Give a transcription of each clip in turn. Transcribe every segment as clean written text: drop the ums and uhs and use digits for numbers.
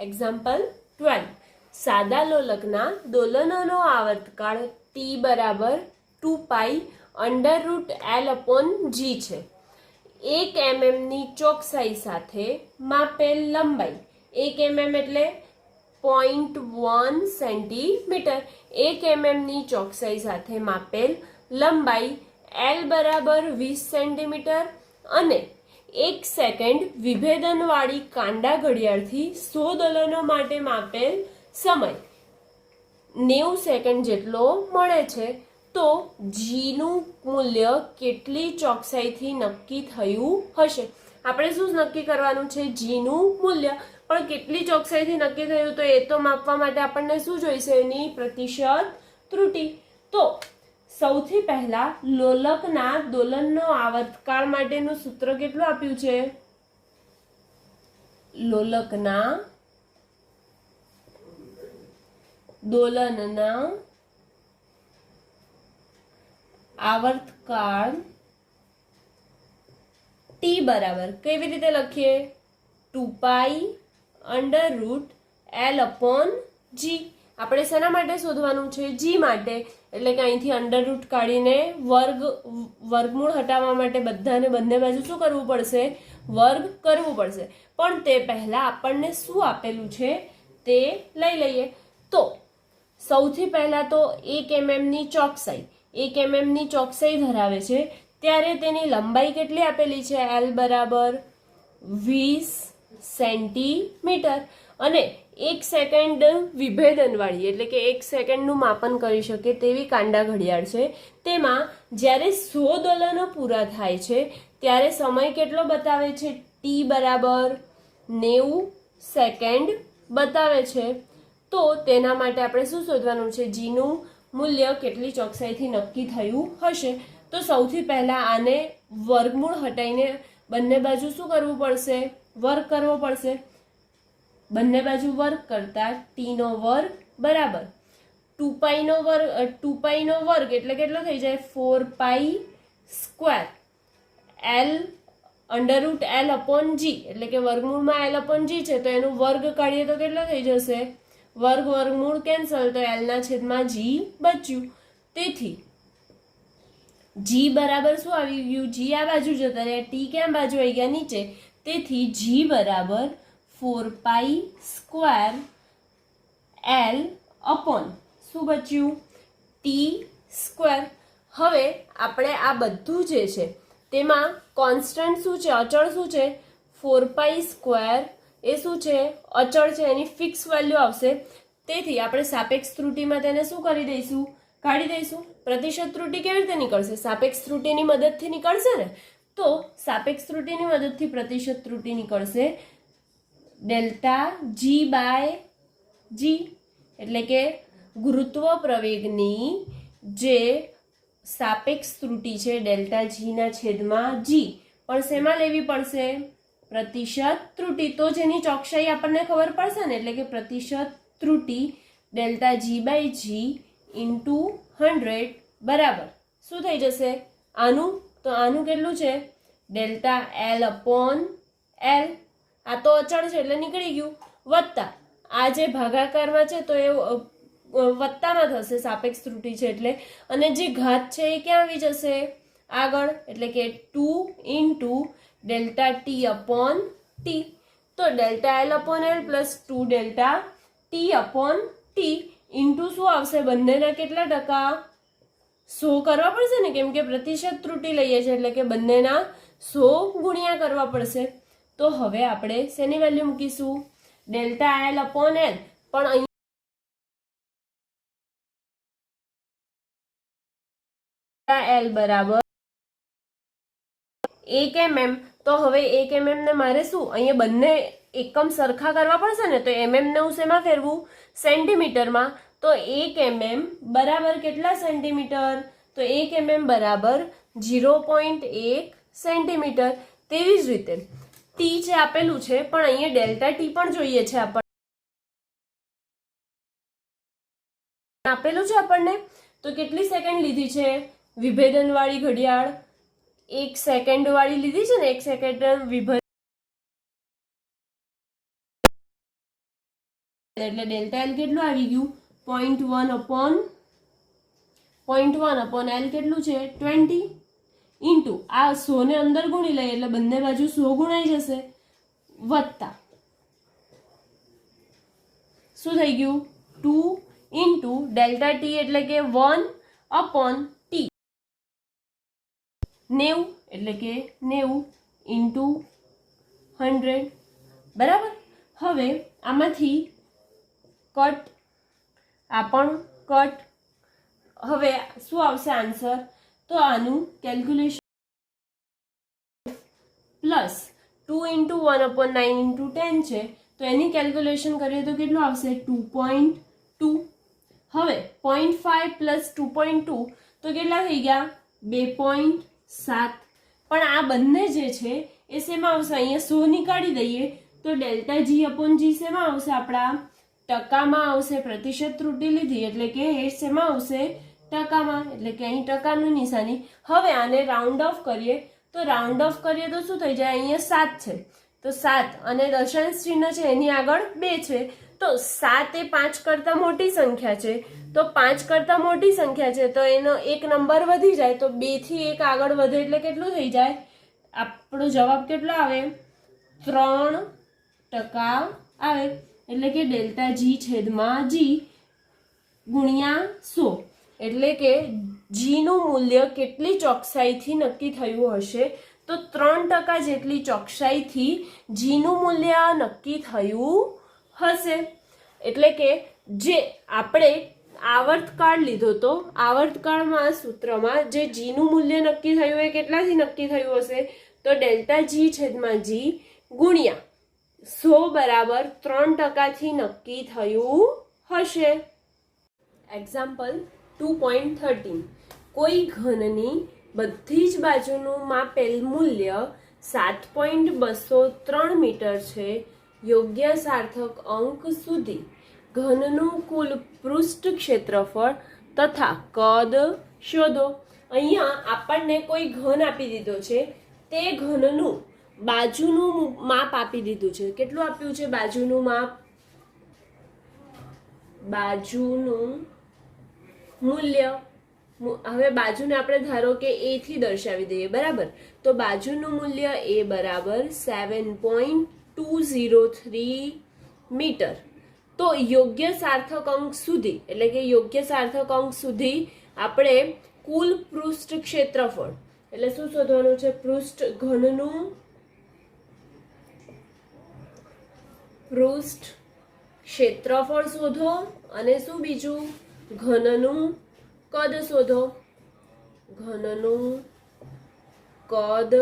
Example 12. સાદા લોલકના દોલનોનો આવર્તકાળ t બરાબર 2 √L/g છે. 1 mm ની ચોકસાઈ સાથે માપેલ લંબાઈ, 1 mm એટલે 0.1 સેન્ટીમીટર. 1 mm ની ચોકસાઈ સાથે માપેલ લંબાઈ L બરાબર 20 સેન્ટીમીટર અને 1 સેકન્ડ વિભેદનવાળી કાંડા ઘડિયાળથી 100 દોલનો માટે માપેલ સમય 90 સેકન્ડ જેટલો મળે છે. તો જીનું મૂલ્ય કેટલી ચોકસાઈથી નક્કી થયું હશે? આપણે શું નક્કી કરવાનું છે? જીનું મૂલ્ય. પણ કેટલી ચોકસાઈથી નક્કી થયું તો એ તો માપવા માટે આપણને શું જોઈશે? એની પ્રતિશત ત્રુટિ. તો સૌથી પહેલા લોલકના દોલનનો આવર્તકાળ માટેનું સૂત્ર કેટલું આપ્યું છે? લોલકના દોલનના આવર્તકાળ t બરાબર કેવી રીતે લખીએ? 2 √L/g. આપણે શેના માટે શોધવાનું છે? g માટે. એટલે કે અહીંથી અંડરરૂટ કાઢીને વર્ગમૂળ હટાવવા માટે બંને બાજુ શું કરવું પડશે? વર્ગ કરવું પડશે. પણ તે પહેલા આપણને શું આપેલું છે તે લઈ લઈએ. તો સૌથી પહેલા તો 1 mm ની ચોકસાઈ, 1 mm ની ચોકસાઈ ધરાવે છે ત્યારે તેની લંબાઈ કેટલી આપેલી છે? L બરાબર 20 સેન્ટીમીટર અને 1 સેકન્ડ વિભેદનવાળી એટલે કે 1 સેકન્ડનું માપન કરી શકે તેવી કાંડા ઘડિયાળ છે. તેમાં જ્યારે 100 દોલનો પૂરા થાય છે ત્યારે સમય કેટલો બતાવે છે? t બરાબર 90 સેકન્ડ બતાવે છે. તો તેના માટે આપણે શું શોધવાનું છે? જીનું મૂલ્ય કેટલી ચોકસાઈથી નક્કી થયું હશે? તો સૌથી પહેલા આને વર્ગમૂળ હટાઈને બંને બાજુ શું કરવું પડશે? વર્ગ કરવો પડશે. બંને બાજુ વર્ગ કરતા t નો વર્ગ બરાબર 2 નો વર્ગ એટલે કેટલો થઈ જાય? 4π² L √L/g એટલે કે વર્ગમૂળમાં L/g છે તો એનું વર્ગ કાઢીએ તો કેટલો થઈ જશે? વર્ગમૂળ કેન્સલ તો L ના છેદમાં g બચ્યું. તેથી g બરાબર શું આવી ગયું? g આ બાજુ જતા રહ્યા, t ક્યાં બાજુ આવી ગયા? નીચે. તેથી g બરાબર 4π² L/ શું બચ્યું? t². હવે આપણે આ બધું જે છે તેમાં કોન્સ્ટન્ટ શું છે? અચળ શું છે? 4π² એ શું છે? અચળ છે. એની ફિક્સ વેલ્યુ આવશે. તેથી આપણે સાપેક્ષ ત્રુટિમાં તેને શું કરી દઈશું? કાઢી દઈશું. પ્રતિશત ત્રુટિ કેવી રીતે નીકળશે? સાપેક્ષ ત્રુટિની મદદથી નીકળશે ને. તો સાપેક્ષ ત્રુટિની મદદથી પ્રતિશત ત્રુટિ નીકળશે ΔG/g એટલે કે ગુરુત્વ પ્રવેગની જે સાપેક્ષ ત્રુટિ છે ΔG ના છેદમાં g પણ શેમાં લેવી પડશે? પ્રતિશત ત્રુટિ. તો જેની ચોકસાઈ આપણને ખબર પડશે ને. એટલે કે પ્રતિશત ત્રુટિ ΔG/g × 100 બરાબર શું થઈ જશે? આનું. તો આનું કેટલું છે? ΔL/L. આ તો અચળ છે એટલે નીકળી ગયું. વત્તા આ જે ભાગાકારમાં છે તો એ વત્તામાં થશે, સાપેક્ષ ત્રુટિ છે એટલે. અને જે ઘાત છે એ ક્યાં આવી જશે? આગળ. એટલે કે 2 × ΔT/t. તો ΔL/L + 2 ΔT/t ઇન્ટુ શું આવશે? બંનેના કેટલા ટકા? 100 કરવા પડશે ને, કેમ કે પ્રતિશત ત્રુટિ લઈએ છીએ એટલે કે બંનેના 100 ગુણ્યા કરવા પડશે. તો હવે આપણે શેની વેલ્યુ મૂકીશું? ΔL/L. પણ અહીં L બરાબર 1 mm. તો હવે 1 mm ને મારે શું અહીંયા બંને એકમ સરખા કરવા પડશે ને. તો mm ને હું શેમાં ફેરવું? સેન્ટીમીટરમાં. તો 1 mm બરાબર કેટલા સેન્ટીમીટર? તો 1 mm બરાબર 0.1 સેન્ટીમીટર. તેવી જ રીતે t જે આપેલું છે પણ અહીંયા ΔT પણ જોઈએ છે આપણને. આપેલું છે આપણને. તો કેટલી સેકન્ડ લીધી છે વિભેદન વાળી ઘડિયાળ? 1 સેકન્ડ વાળી લીધી છે ને. 1 સેકન્ડ વિભેદન એટલે ડેલ્ટા એલ કેટલું આવી ગયું 0.1 એલ કેટલું છે 20 ઇન્ટુ આ 100 ને અંદર ગુણી લઈએ એટલે બંને બાજુ 100 ગુણાઈ જશે વત્તા શું થઈ ગયું 2 ઇન્ટુ ડેલ્ટા ટી એટલે કે 1/t 90 એટલે કે 90 ઇન્ટુ 100 બરાબર. હવે આમાંથી કટ આ પણ કટ. હવે શું આવશે આન્સર તો આનું કેલ્ક્યુલેશન પ્લસ 2 ઇન્ટુ 1/9 ઇન્ટુ 10 છે તો એની કેલ્ક્યુલેશન કરીએ તો કેટલું આવશે 2.2. હવે 0.5 પ્લસ 2.2 તો કેટલા થઈ ગયા 2.7. પણ આ બંને જે છે એ શેમાં આવશે અહીંયા 100 નીકાળી દઈએ તો ડેલ્ટા G/G શેમાં આવશે આપણા ટકામાં આવશે. પ્રતિશત ત્રુટિ લીધી એટલે કે એ શેમાં આવશે ટકામાં એટલે કે અહીં ટકાનું નિશાની. હવે આને રાઉન્ડ ઓફ કરીએ તો રાઉન્ડ ઓફ કરીએ તો શું થઈ જાય અહીંયા 7 છે તો 7 અને દશાંશ ચિહ્ન છે એની આગળ 2 છે તો 7 એ 5 કરતાં મોટી સંખ્યા છે તો 5 કરતાં મોટી સંખ્યા છે તો એનો એક નંબર વધી જાય તો 2 થી 1 આગળ વધે એટલે કેટલું થઈ જાય આપણો જવાબ કેટલો આવે 3% આવે. એટલે કે ડેલ્ટા G/G ગુણ્યા 100 એટલે કે G નું મૂલ્ય કેટલી ચોકસાઈથી નક્કી થયું હશે તો 3% જેટલી ચોકસાઈથી G નું મૂલ્ય નક્કી થયું હશે. એટલે કે જે આપણે આવર્તકાળ લીધો તો આવર્તકાળમાં સૂત્રમાં જે G નું મૂલ્ય નક્કી થયું એ કેટલાથી નક્કી થયું હશે તો ડેલ્ટા G/G ગુણ્યા 100 બરાબર 3% નક્કી થયું હશે. એક્ઝામ્પલ 2.13 કોઈ ઘનની બધી જ બાજુનું માપેલ મૂલ્ય 7.203 મીટર છે. યોગ્ય સાર્થક અંક સુધી ઘનનું કુલ પૃષ્ઠ ક્ષેત્રફળ તથા કદ શોધો. અહીંયા આપણને કોઈ ઘન આપી દીધો છે તે ઘનનું બાજુનું માપ આપી દીધું છે. કેટલું આપ્યું છે બાજુનું માપ બાજુનું મૂલ્ય. હવે બાજુને આપણે ધારો કે a થી દર્શાવી દઈએ બરાબર તો બાજુનું મૂલ્ય a બરાબર 7.203 મીટર. તો યોગ્ય સાર્થક અંક સુધી એટલે કે યોગ્ય સાર્થક અંક સુધી આપણે કુલ પૃષ્ઠ ક્ષેત્રફળ એટલે શું શોધવાનું છે પૃષ્ઠ ઘનનું પૃષ્ઠ ક્ષેત્રફળ શોધો અને શું બીજું ઘનનું કદ શોધો. ઘનનું કદ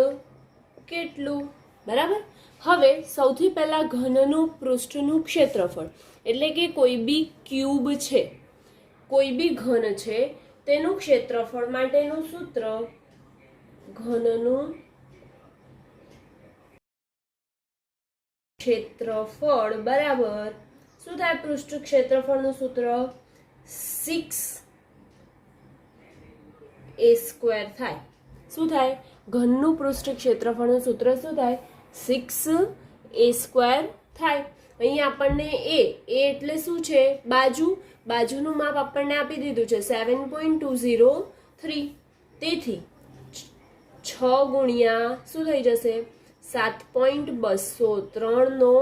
કેટલું બરાબર. હવે સૌથી પહેલા ઘનનું પૃષ્ઠનું ક્ષેત્રફળ એટલે કે કોઈ બી ક્યુબ છે કોઈ બી ઘન છે તેનું ક્ષેત્રફળ માટેનું સૂત્ર ઘનનું ક્ષેત્રફળ બરાબર શું થાય પૃષ્ઠ ક્ષેત્રફળનું સૂત્ર 6a² થાય. શું થાય ઘનનું પૃષ્ઠ ક્ષેત્રફળનું સૂત્ર શું થાય 6a² થાય. અહીં આપણને a એટલે શું છે બાજુનું માપ આપણને આપી દીધું છે 7.203 તેથી 6 ગુણ્યા શું થઈ જશે 7.203 નો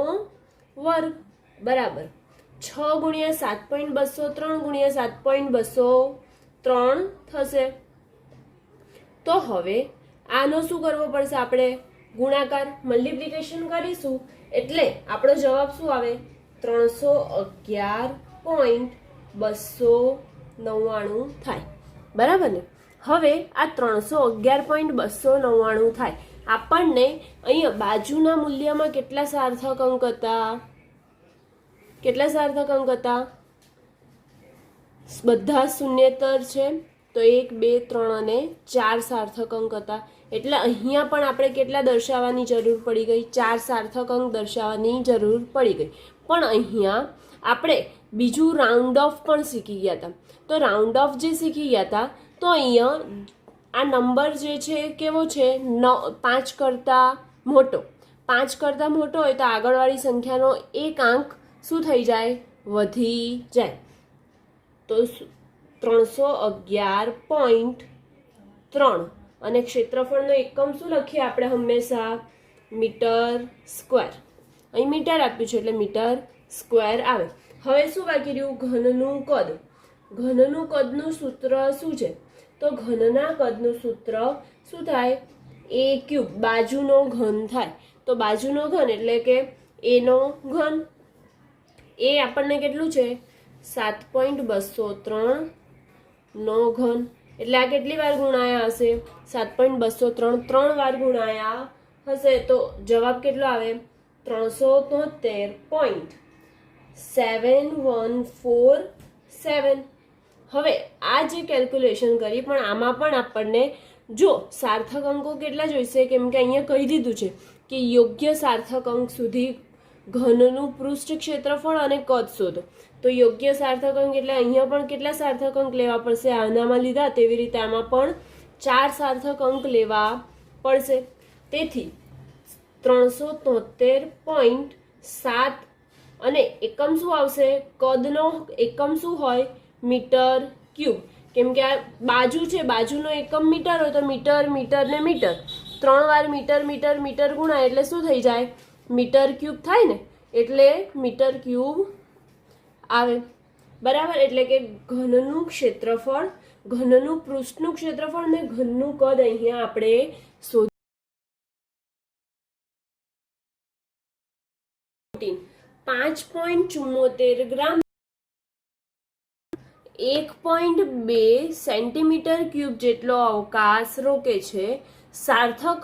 વર્ગ બરાબર 6 ગુણ્યા 7.203 ગુણ્યા 7.203 થશે. તો હવે આનો શું કરવો પડશે આપણે ગુણાકાર મલ્ટીપ્લિકેશન કરીશું એટલે આપણો જવાબ શું આવે 311.299 થાય બરાબર ને. હવે આ 311.299 થાય આપણને અહીંયા બાજુના મૂલ્યમાં કેટલા સાર્થક અંક હતા બધા શૂન્યેતર છે તો 1 2 3 અને 4 સાર્થક અંક હતા એટલે અહીંયા પણ આપણે કેટલા દર્શાવવાની જરૂર પડી ગઈ 4 સાર્થક અંક દર્શાવવાની જરૂર પડી ગઈ. પણ અહીંયા આપણે બીજું રાઉન્ડ ઓફ પણ શીખી ગયા હતા તો રાઉન્ડ ઓફ જે શીખી ગયા હતા તો અહીંયા આ નંબર જે છે કેવો છે 5 કરતાં મોટો 5 કરતાં મોટો હોય તો આગળવાળી સંખ્યાનો એક આંક શું થઈ જાય વધી જાય. તો 311.3 અને ક્ષેત્રફળનો એકમ શું લખીએ આપણે હંમેશા? Metre square. અહીં મીટર આપ્યું છે એટલે મીટર સ્ક્વેર આવે. હવે શું બાકી રહ્યું? ઘનનું કદ. ઘનનું કદનું સૂત્ર શું છે? તો ઘનના કદનું સૂત્ર શું થાય? a cube. બાજુનો ઘન થાય. તો બાજુનો ઘન એટલે કે a નો ઘન. એ આપણને કેટલું છે? 7.203 નો ઘન. એટલે આ કેટલી વાર ગુણાયા હશે? 7.203 3 વાર ગુણાયા હશે. તો જવાબ કેટલો આવે? 373.7147. હવે આ જે કેલ્ક્યુલેશન કરી પણ આમાં પણ આપણને જો સાર્થક અંકો કેટલા જોઈશે? કેમ કે અહીંયા કહી દીધું છે કે યોગ્ય સાર્થક અંક સુધી ઘનનું પૃષ્ઠ ક્ષેત્રફળ અને કદ શોધો. તો યોગ્ય સાર્થક અંક એટલે અહીંયા પણ કેટલા સાર્થક અંક લેવા પડશે? આનામાં લીધા તેવી રીતે આમાં પણ 4 સાર્થક અંક લેવા પડશે. તેથી 373.7 અને એકમ શું આવશે? કદનો એકમ શું હોય? Metre cube. કેમ કે આ બાજુ છે, બાજુનો એકમ મીટર હોય તો મીટર મીટર ને મીટર 3 વાર મીટર મીટર મીટર ગુણાય એટલે શું થઈ જાય? મીટર ક્યુબ થાય ને, એટલે મીટર ક્યુબ આવે. બરાબર. એટલે કે ઘનનું ક્ષેત્રફળ, ઘનનું પૃષ્ઠનું ક્ષેત્રફળ ને ઘનનું કદ અહીંયા આપણે શોધી. 5.74 ગ્રામ 1.2 સેન્ટીમીટર ક્યુબ જેટલો અવકાશ રોકે છે. સાર્થક.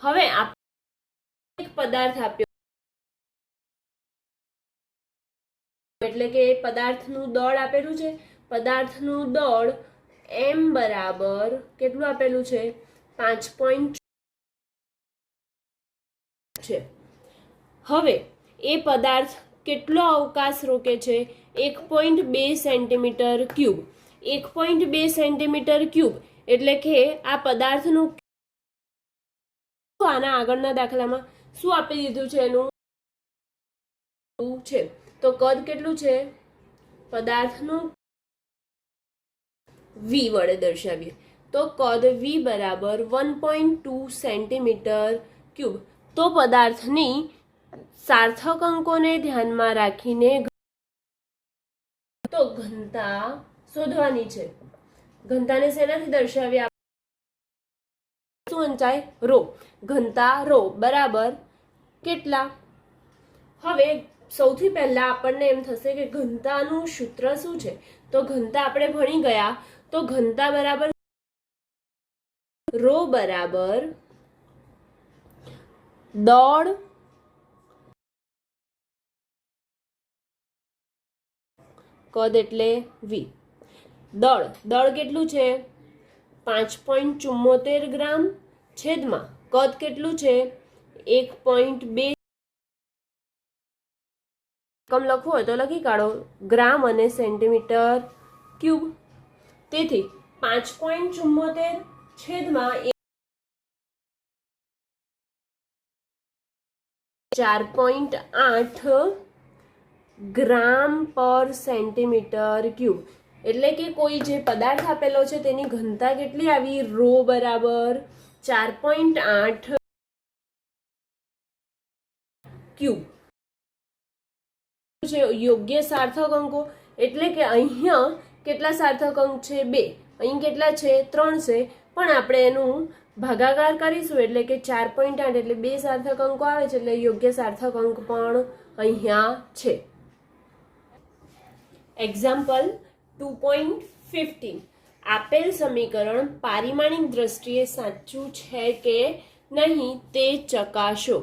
હવે એક પદાર્થ આપ્યો એટલે કે પદાર્થનું દળ આપેલું છે. પદાર્થનું દળ m બરાબર કેટલું આપેલું છે? 5. છે. હવે એ પદાર્થ કેટલો અવકાશ રોકે છે? 1.2 સેન્ટીમીટર ક્યુબ. 1.2 સેન્ટીમીટર ક્યુબ એટલે કે આ પદાર્થનું આના આગળના દાખલામાં શું આપી દીધું છે? એનું છે. તો કદ કેટલું છે? પદાર્થનું v વડે દર્શાવીએ તો કદ v બરાબર 1.2 સેન્ટીમીટર ક્યુબ. તો પદાર્થની સાર્થક અંકોને ધ્યાનમાં રાખીને તો ઘનતા શોધવાની છે. ઘનતાને શેનાથી દર્શાવીએ? શું વંચાય? રો. ઘનતા રો બરાબર કેટલા? હવે સૌથી પહેલા આપણને એમ થશે કે ઘનતાનું સૂત્ર શું છે? તો ઘનતા આપણે ભણી ગયા. તો ઘનતા બરાબર રો બરાબર દળ કદ એટલે v. દળ કેટલું છે? 5.74 ગ્રામ છેદમાં કદ કેટલું છે? 1.2. એકમ લખવું હોય તો લખી કાઢો, ગ્રામ અને સેન્ટીમીટર ક્યુબ. તેથી 5.74 છેદમાં 4.8 ગ્રામ પર સેન્ટીમીટર ક્યુબ. એટલે કે કોઈ જે પદાર્થ આપેલો છે તેની ઘનતા કેટલી આવી? રો બરાબર 4.8 ક્યુબ. યોગ્ય સાર્થક અંકો એટલે કે અહીંયા કેટલા સાર્થક અંક છે? 2. અહીં કેટલા છે? 3 છે. પણ આપણે એનું ભાગાકાર કરીશું એટલે કે 4.8 એટલે 2 સાર્થક અંકો આવે છે. એટલે યોગ્ય સાર્થક અંક પણ અહીંયા છે. એક્ઝામ્પલ 2.15. આપેલ સમીકરણ પારિમાણિક દ્રષ્ટિએ સાચું છે કે નહીં તે ચકાસો.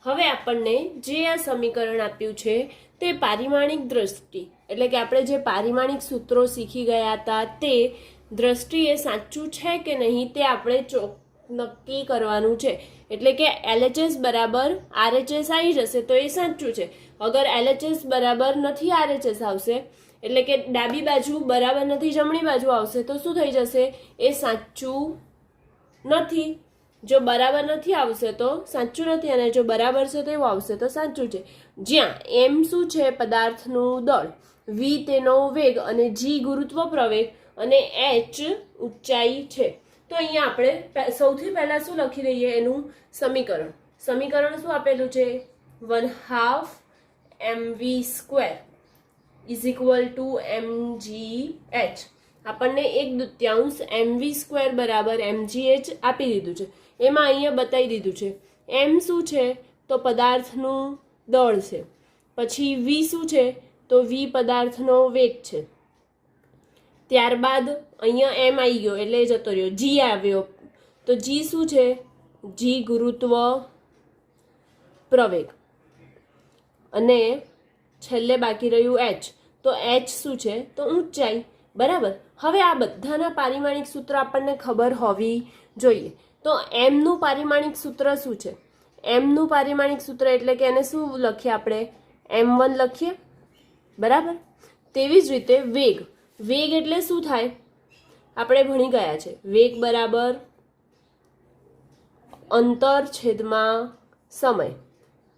હવે આપણને જે આ સમીકરણ આપ્યું છે તે પારિમાણિક દ્રષ્ટિ એટલે કે આપણે જે પારિમાણિક સૂત્રો શીખી ગયા હતા તે દ્રષ્ટિએ સાચું છે કે નહીં તે આપણે નક્કી કરવાનું છે. એટલે કે LHS બરાબર RHS આવી જશે તો એ સાચું છે. અગર LHS બરાબર નથી RHS આવશે એટલે કે ડાબી બાજુ બરાબર નથી જમણી બાજુ આવશે તો શું થઈ જશે? એ સાચું નથી. જો બરાબર નથી આવશે તો સાચું નથી, અને જો બરાબર છે તો એવું આવશે તો સાચું છે. જ્યાં એમ શું છે? પદાર્થનું દળ, વી તેનો વેગ, અને જી ગુરુત્વ પ્રવેગ, અને એચ ઊંચાઈ છે. તો અહીંયા આપણે સૌથી પહેલા શું લખી દઈએ? એનું સમીકરણ. સમીકરણ શું આપેલું છે? 1/2 mv² is equal to mgh. આપણને 1/2 mv² બરાબર mgh આપી દીધું છે. એમાં અહીંયા બતાવી દીધું છે m શું છે? તો પદાર્થનું દળ છે. પછી v શું છે? તો v પદાર્થનો વેગ છે. ત્યારબાદ અહીંયા m આવી ગયો એટલે જતો રહ્યો. g આવ્યો તો g શું છે? g ગુરુત્વ પ્રવેગ. અને છેલ્લે બાકી રહ્યું h. તો h શું છે? તો ઊંચાઈ. બરાબર. હવે આ બધાના પારિમાણિક સૂત્ર આપણને ખબર હોવી જોઈએ. તો m નું પારિમાણિક સૂત્ર શું છે? m નું પારિમાણિક સૂત્ર એટલે કે એને શું લખીએ આપણે? m1 લખીએ. બરાબર. તેવી જ રીતે વેગ. વેગ એટલે શું થાય? આપણે ભણી ગયા છે. વેગ બરાબર અંતર છેદમાં સમય.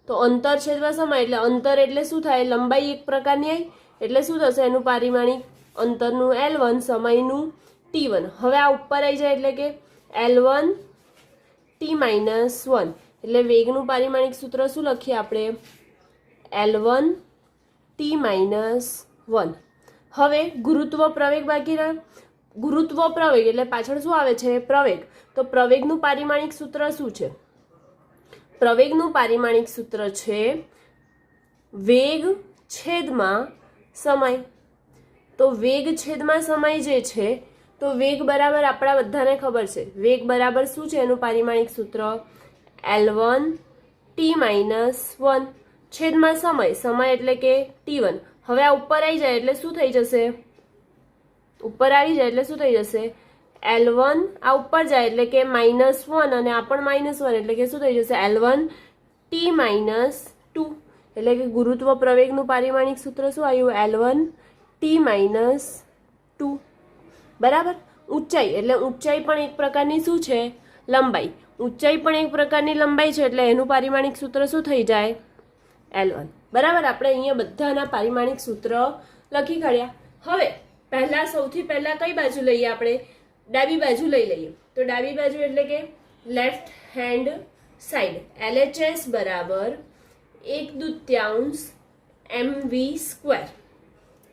તો અંતર છેદમાં સમય એટલે અંતર એટલે શું થાય? લંબાઈ એક પ્રકારની આવી એટલે શું થશે? એનું પારિમાણિક અંતરનું L1, સમયનું T1. હવે આ ઉપર આવી જાય એટલે કે L1 T-1. એટલે વેગનું પારિમાણિક સૂત્ર શું લખીએ આપણે? L1 T-1. હવે ગુરુત્વ પ્રવેગ બાકી રહ્યો. ગુરુત્વ પ્રવેગ એટલે પાછળ શું આવે છે? પ્રવેગ. તો પ્રવેગનું પારિમાણિક સૂત્ર શું છે? પ્રવેગનું પારિમાણિક સૂત્ર છે વેગ છેદમાં સમય. તો વેગ છેદમાં સમય જે છે, તો વેગ બરાબર આપણા બધાને ખબર છે. વેગ બરાબર શું છે એનું પારિમાણિક સૂત્ર? L1 T-1 છેદમાં સમય. સમય એટલે કે T1. હવે આ ઉપર આવી જાય એટલે શું થઈ જશે? ઉપર આવી જાય એટલે શું થઈ જશે? L1 આ ઉપર જાય એટલે કે -1, અને આ પણ -1 એટલે કે શું થઈ જશે? L1 T-2. એટલે કે ગુરુત્વ પ્રવેગનું પારિમાણિક સૂત્ર શું આવ્યું? L1 T-2. બરાબર. ઊંચાઈ એટલે ઊંચાઈ પણ એક પ્રકારની શું છે? લંબાઈ. ઊંચાઈ પણ એક પ્રકારની લંબાઈ છે એટલે એનું પારિમાણિક સૂત્ર શું થઈ જાય? L1. બરાબર. આપણે અહીંયા બધાના પારિમાણિક સૂત્ર લખી કાઢ્યા. હવે પહેલા સૌથી પહેલા કઈ બાજુ લઈએ આપણે? ડાબી બાજુ લઈ લઈએ. તો ડાબી બાજુ એટલે કે લેફ્ટ હેન્ડ સાઈડ. LHS બરાબર 1/2 mv².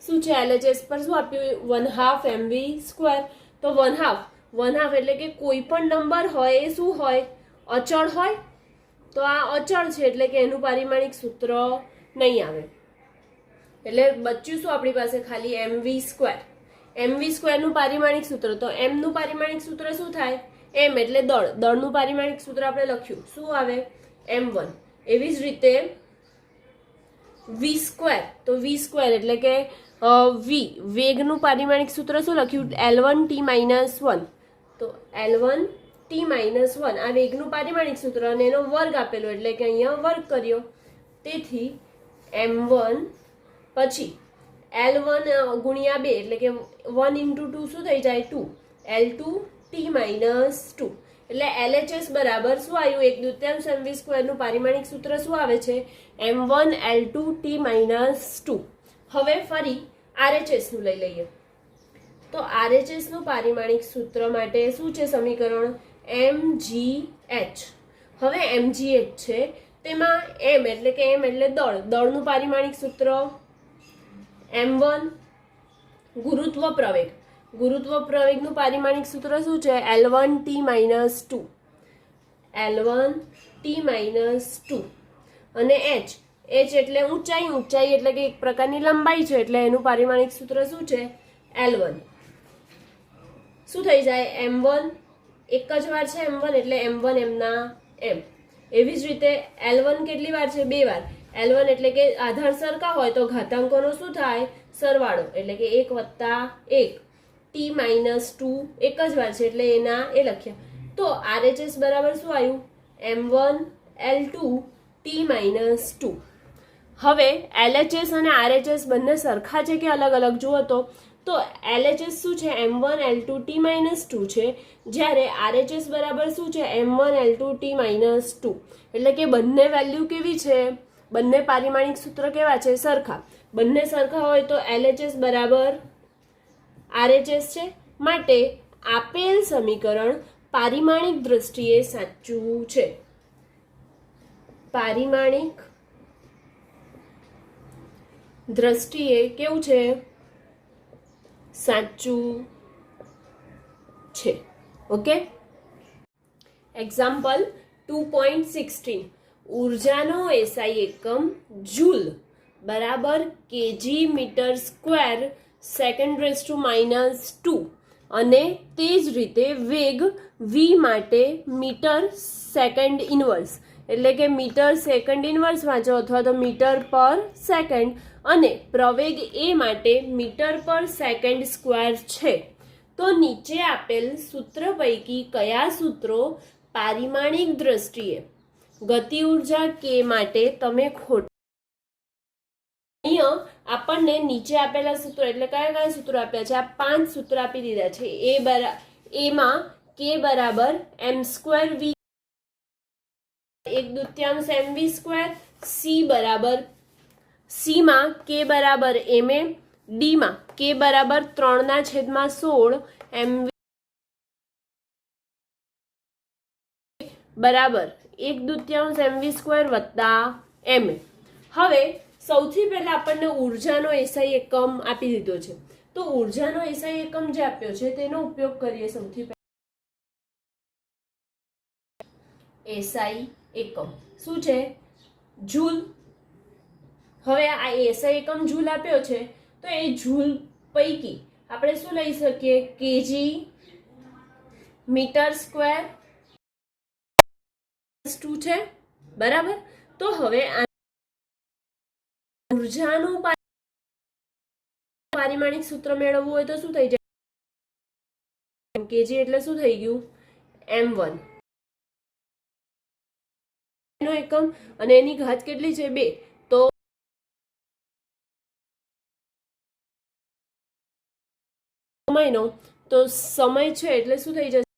શું છે? LHS પર શું આપ્યું? 1/2 mv². તો 1/2 એટલે કે કોઈ પણ નંબર હોય એ શું હોય? અચળ હોય. તો આ અચળ છે એટલે કે એનું પારિમાણિક સૂત્ર નહીં આવે. એટલે બચ્યું શું આપણી પાસે? ખાલી mv². mv² નું પારિમાણિક સૂત્ર. તો m નું પારિમાણિક સૂત્ર શું થાય? m એટલે દળ. દળનું પારિમાણિક સૂત્ર આપણે લખ્યું. શું આવે? m1. એવી જ રીતે v². તો v² એટલે કે v. વેગનું પારિમાણિક સૂત્ર શું લખ્યું? L1 T-1. તો L1 T-1 આ વેગનું પારિમાણિક સૂત્ર, અને એનો વર્ગ આપેલો એટલે કે અહીંયા વર્ગ કર્યો. તેથી m1 પછી L1 ગુણ્યા 2 એટલે કે 1 × 2 શું થઈ જાય? 2. L2 T-2. એટલે LHS બરાબર શું આવ્યું? 1/2 mv² નું પારિમાણિક સૂત્ર શું આવે છે? m1 L2 T-2. હવે ફરી RHS નું લઈ લઈએ. તો RHS નું પારિમાણિક સૂત્ર માટે શું છે સમીકરણ? mgh. હવે mgh છે તેમાં m એટલે કે m એટલે દળ. દળનું પારિમાણિક સૂત્ર m1 ગુરુત્વ પ્રવેગ. ગુરુત્વ પ્રવેગનું પારિમાણિક સૂત્ર શું છે? L1 T-2. L1 T-2. અને h. h એટલે ઊંચાઈ. ઊંચાઈ એટલે કે એક પ્રકારની લંબાઈ છે એટલે એનું પારિમાણિક સૂત્ર શું છે? L1. શું થઈ જાય? m1 એક જ વાર છે m1 એટલે m1 એમના m. એવી જ રીતે L1 કેટલી વાર છે? 2 વાર. L1 એટલે કે આધાર સરખા હોય તો ઘાતાંકોનો શું થાય? સરવાળો. એટલે કે 1 + 1. T-2 એક જ વાર છે એટલે એના એ લખ્યા. તો RHS બરાબર શું આવ્યું? m1 L2 T-2. હવે LHS અને RHS બંને સરખા છે કે અલગ અલગ જુઓ તો તો LHS શું છે m1L2T - 2 છે, જ્યારે RHS બરાબર શું છે m1L2T - 2. એટલે કે બંને વેલ્યુ કેવી છે, બંને પારિમાણિક સૂત્ર કેવા છે, સરખા. બંને સરખા હોય તો LHS બરાબર RHS છે. માટે આપેલ સમીકરણ પારિમાણિક દ્રષ્ટિએ સાચું છે. પારિમાણિક દ્રષ્ટિએ કેવું છે, સાચું છે. ઓકે. એક્ઝામ્પલ 2.16 ઉર્જાનો SI એકમ જૂલ બરાબર કેજી મીટર સ્ક્વેર (10⁻²) અને તે જ રીતે વેગ v માટે મીટર સેકન્ડ ઇનવર્સ, એટલે કે મીટર સેકન્ડ ઇનવર્સ વાંચો અથવા તો મીટર પર સેકન્ડ, અને પ્રવેગ એ માટે મીટર પર સેકન્ડ સ્ક્વેર છે. તો નીચે આપેલ સૂત્ર પૈકી કયા સૂત્રો પારિમાણિક દ્રષ્ટિએ ગતિ ઉર્જા કે માટે તમે ખોટા. અહીંયા આપણને નીચે આપેલા સૂત્રો એટલે કયા કયા સૂત્રો આપ્યા છે, આ 5 સૂત્ર આપી દીધા છે. એમાં k બરાબર m²v 1/2 mv², c માં k બરાબર ma, d માં k બરાબર 3/16 mv બરાબર 1/2 mv² વત્તા ma. હવે સૌથી પહેલા આપણને ઉર્જાનો SI એકમ આપી દીધો છે, તો ઉર્જાનો SI એકમ જે આપ્યો છે તેનો ઉપયોગ કરીએ. સૌથી પહેલા SI એકમ શું છે, જૂલ. હવે આ SI એકમ જૂલ આપ્યો છે, તો એ જૂલ પૈકી આપણે શું લઈ શકીએ, કેજી મીટર સ્ક્વેર 2 છે, બરાબર. તો હવે ઉર્જાનું પારિમાણિક સૂત્ર મેળવવું હોય તો શું થઈ જાય, કેજી એટલે શું થઈ ગયું m1 નો એકમ, અને એની ઘાત કેટલી છે 2, તો સમયનો, તો સમય છે એટલે શું થઈ જશે,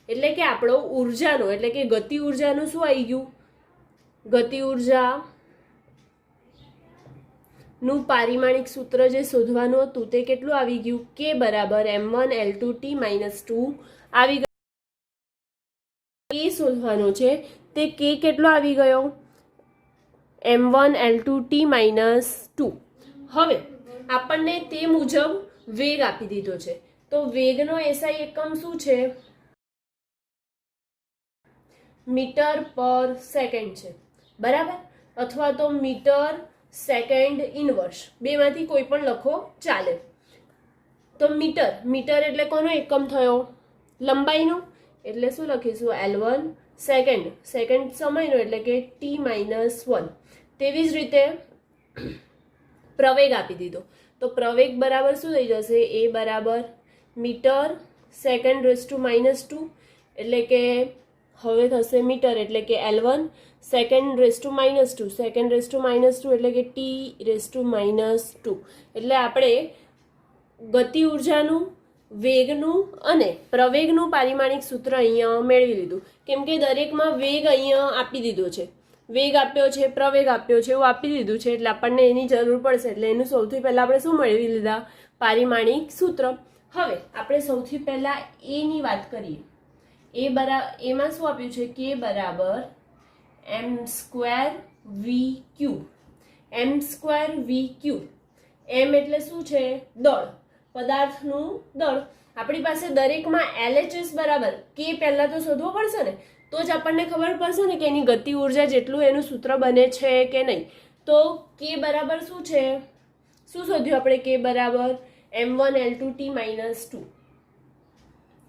એટલે કે આપણો ઉર્જાનો એટલે કે ગતિ ઉર્જાનું શું આવી ગયું, ગતિ ઉર્જા નું પારિમાણિક સૂત્ર જે શોધવાનું હતું તે કેટલું આવી ગયું, k બરાબર m1L2T - 2 આવી ગયું. k શોધવાનો છે તે k કેટલો આવી ગયો, m1L2T - 2. હવે આપણને તે મુજબ વેગ આપી દીધો છે, તો વેગનો SI એકમ શું છે, મીટર પર સેકન્ડ છે, બરાબર, અથવા તો મીટર સેકન્ડ ઇનવર્સ, બેમાંથી કોઈ પણ લખો ચાલે. તો મીટર એટલે કોનો એકમ થયો, લંબાઈનો, એટલે શું લખીશું L1. સેકન્ડ સમયનો એટલે કે T - 1. તેવી જ રીતે પ્રવેગ આપી દીધો, તો પ્રવેગ બરાબર શું થઈ જશે, એ બરાબર મીટર સેકન્ડ (2) એટલે કે હવે થશે મીટર એટલે કે L1, સેકન્ડ (2) એટલે કે T (-2). એટલે આપણે ગતિ ઉર્જાનું, વેગનું અને પ્રવેગનું પારિમાણિક સૂત્ર અહીંયા મેળવી લીધું. કેમ કે દરેકમાં વેગ અહીંયા આપી દીધો છે, વેગ આપ્યો છે, પ્રવેગ આપ્યો છે, એવું આપી દીધું છે, એટલે આપણને એની જરૂર પડશે. એટલે એનું સૌથી પહેલા આપણે શું મેળવી લીધા, પારિમાણિક સૂત્ર. હવે આપણે સૌથી પહેલા એની વાત કરીએ. એમાં શું આપ્યું છે, k બરાબર m²v³. m²v³. m એટલે શું છે, દળ, પદાર્થનું દળ. આપણી પાસે દરેકમાં LHS બરાબર k પહેલા તો શોધવો પડશે ને, તો જ આપણને ખબર પડશે ને કે એની ગતિ ઉર્જા જેટલું એનું સૂત્ર બને છે કે નહીં. તો k બરાબર શું છે, શું શોધ્યું આપણે, k બરાબર m1L2T - 2.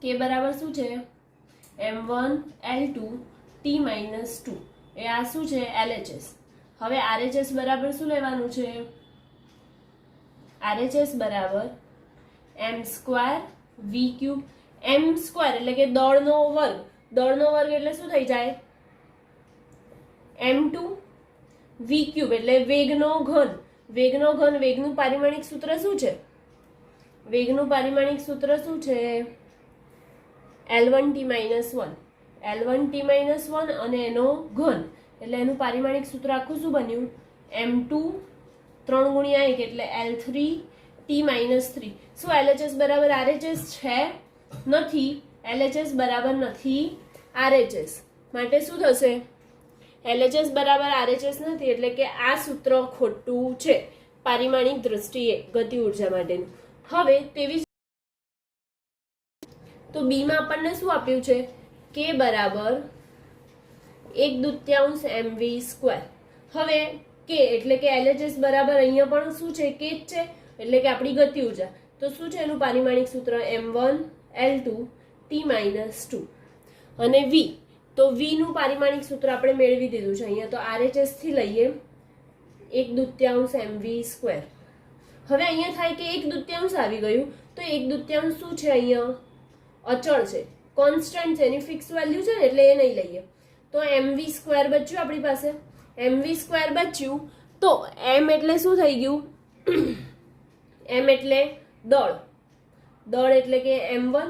k બરાબર શું છે, m1L2T - 2. એ આ શું છે, LHS. હવે RHS બરાબર શું લેવાનું છે, RHS બરાબર m²v³. m² એટલે કે દળનો વર્ગ, દળનો વર્ગ એટલે શું થઈ જાય, m2 v³ એટલે વેગનો ઘન, વેગનો ઘન, વેગનું પારિમાણિક સૂત્ર શું છે? વેગનું પારિમાણિક સૂત્ર શું છે? L1t-1, L1t-1 અને એનો ઘન એટલે એનું પારિમાણિક સૂત્ર આખું શું બન્યું? M2 3 ગુણ્યા 1 એટલે L3t-3. શું LHS બરાબર RHS છે? નથી. LHS બરાબર નથી RHS. માટે શું થશે? LHS બરાબર RHS નથી એટલે કે આ સૂત્ર ખોટું છે પારિમાણિક દ્રષ્ટિએ ગતિ ઉર્જા માટેનું. હવે તેવી તો બી માં આપણને શું આપ્યું છે? k બરાબર 1/2 mv². હવે k એટલે કે LHS બરાબર અહીંયા પણ શું છે? k જ છે એટલે કે આપણી ગતિ ઉર્જા. તો શું છે એનું પારિમાણિક સૂત્ર? m1L2t-2. અને v તો v નું પારિમાણિક સૂત્ર આપણે મેળવી દીધું છે અહીંયા. તો RHS થી લઈએ 1/2 mv². હવે અહીંયા થાય કે 1/2 આવી ગયું તો 1/2 શું છે? અહીંયા અચળ છે, કોન્સ્ટન્ટ છે, એની ફિક્સ વેલ્યુ છે ને એટલે એ નહીં લઈએ. તો mv² બચ્યું આપણી પાસે. mv² બચ્યું તો m એટલે શું થઈ ગયું? m એટલે દળ, દળ એટલે કે m1